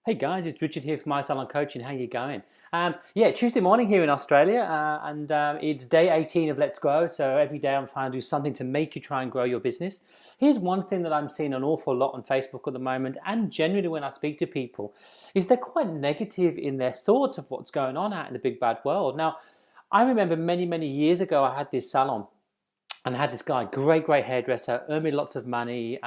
Hey guys, it's Richard here from My Salon Coaching. How you going? Yeah, Tuesday morning here in Australia, and it's day 18 of Let's Grow. So every day I'm trying to do something to make you try and grow your business. Here's one thing that I'm seeing an awful lot on Facebook at the moment, and generally when I speak to people, is they're quite negative in their thoughts of what's going on out in the big bad world. Now, I remember many years ago I had this salon and I had this guy, great hairdresser, earned me lots of money.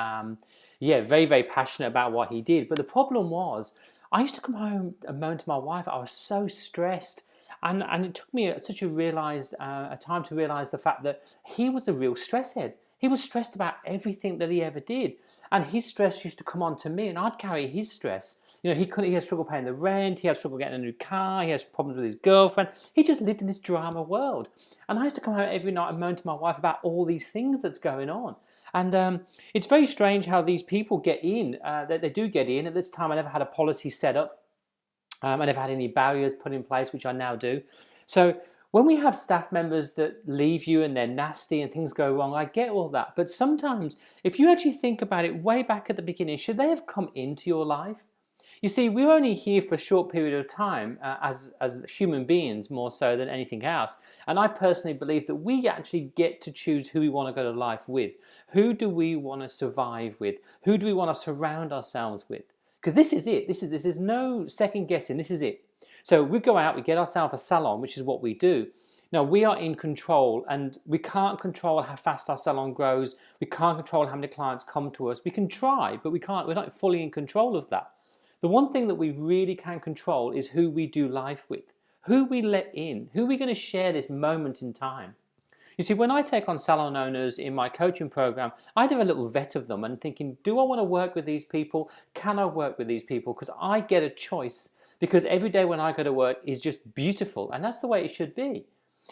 Yeah, very passionate about what he did. But the problem was, I used to come home and moan to my wife. I was so stressed, and it took me such a time to realize the fact that he was a real stress head. He was stressed about everything that he ever did, and his stress used to come on to me, and I'd carry his stress. You know, he couldn't. He had struggle paying the rent. He had struggle getting a new car. He has problems with his girlfriend. He just lived in this drama world. And I used to come home every night and moan to my wife about all these things that's going on. And it's very strange how these people get in. That they do get in. At this time, I never had a policy set up. I never had any barriers put in place, which I now do. So when we have staff members that leave you and they're nasty and things go wrong, I get all that. But sometimes, if you actually think about it way back at the beginning, should they have come into your life? You see, we're only here for a short period of time as human beings, more so than anything else. And I personally believe that we actually get to choose who we want to go to life with. Who do we want to survive with? Who do we want to surround ourselves with? Because this is it. This is no second guessing. This is it. So we go out, we get ourselves a salon, which is what we do. Now we are in control, and we can't control how fast our salon grows. We can't control how many clients come to us. We can try, but we can't. We're not fully in control of that. The one thing that we really can control is who we do life with, who we let in, who we're going to share this moment in time. You see, when I take on salon owners in my coaching program, I do a little vet of them and thinking, do I want to work with these people? Can I work with these people? Because I get a choice, because every day when I go to work is just beautiful, and that's the way it should be.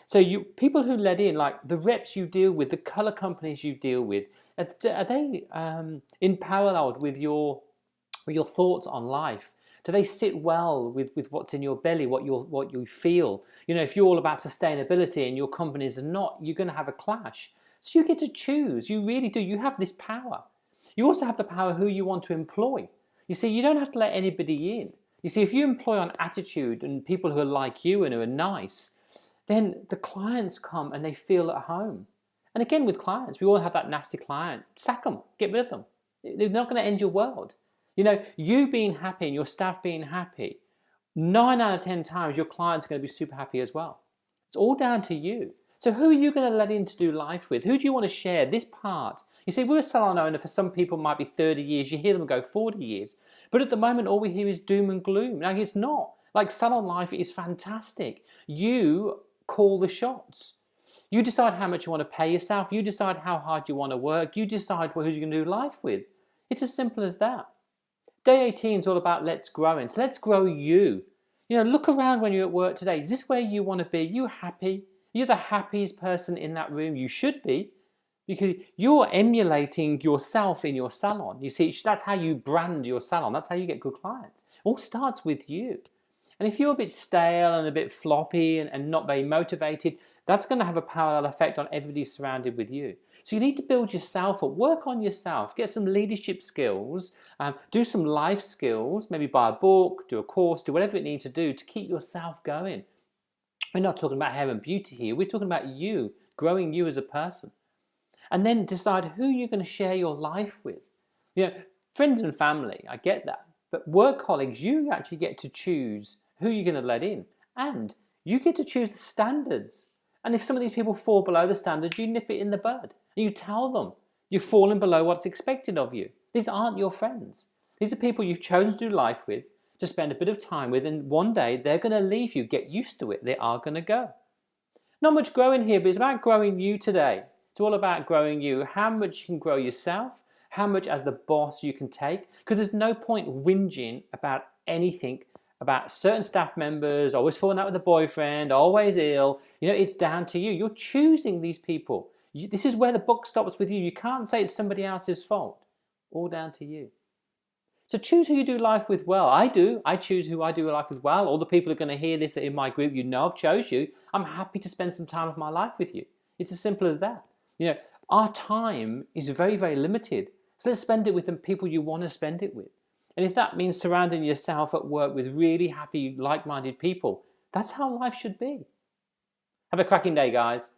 So people who let in, like the reps you deal with, the color companies you deal with, are they in parallel with your thoughts on life? Do they sit well with what's in your belly, what you feel? You know, if you're all about sustainability and your companies are not, you're going to have a clash. So you get to choose. You really do. You have this power. You also have the power who you want to employ. You see, you don't have to let anybody in. You see, if you employ on attitude and people who are like you and who are nice, then the clients come and they feel at home. And again, with clients, we all have that nasty client. Sack them. Get rid of them. They're not going to end your world. You know, you being happy and your staff being happy, 9 out of 10 times your clients are going to be super happy as well. It's all down to you. So who are you going to let in to do life with? Who do you want to share this part? You see, we're a salon owner. For some people, it might be 30 years. You hear them go 40 years. But at the moment, all we hear is doom and gloom. Now, it's not. Like, salon life is fantastic. You call the shots. You decide how much you want to pay yourself. You decide how hard you want to work. You decide who you're going to do life with. It's as simple as that. Day 18 is all about let's growing. So let's grow you. You know, look around when you're at work today. Is this where you want to be? Are you happy? You're the happiest person in that room. You should be, because you're emulating yourself in your salon. You see, that's how you brand your salon. That's how you get good clients. It all starts with you. And if you're a bit stale and a bit floppy and not very motivated, that's going to have a parallel effect on everybody surrounded with you. So you need to build yourself up, work on yourself, get some leadership skills, do some life skills, maybe buy a book, do a course, do whatever it needs to do to keep yourself going. We're not talking about hair and beauty here. We're talking about you, growing you as a person. And then decide who you're going to share your life with. You know, friends and family, I get that. But work colleagues, you actually get to choose who you're going to let in. And you get to choose the standards. And if some of these people fall below the standards, you nip it in the bud. And you tell them you're falling below what's expected of you. These aren't your friends. These are people you've chosen to do life with, to spend a bit of time with, and one day they're going to leave you. Get used to it. They are going to go. Not much growing here, but it's about growing you today. It's all about growing you. How much you can grow yourself, how much as the boss you can take, because there's no point whinging about anything, about certain staff members, always falling out with a boyfriend, always ill. You know, it's down to you. You're choosing these people. This is where the buck stops with you. You can't say it's somebody else's fault. All down to you. So choose who you do life with well. I do. I choose who I do life with well. All the people are going to hear this in my group. You know I've chose you. I'm happy to spend some time of my life with you. It's as simple as that. You know, our time is very limited. So let's spend it with the people you want to spend it with. And if that means surrounding yourself at work with really happy, like-minded people, that's how life should be. Have a cracking day, guys.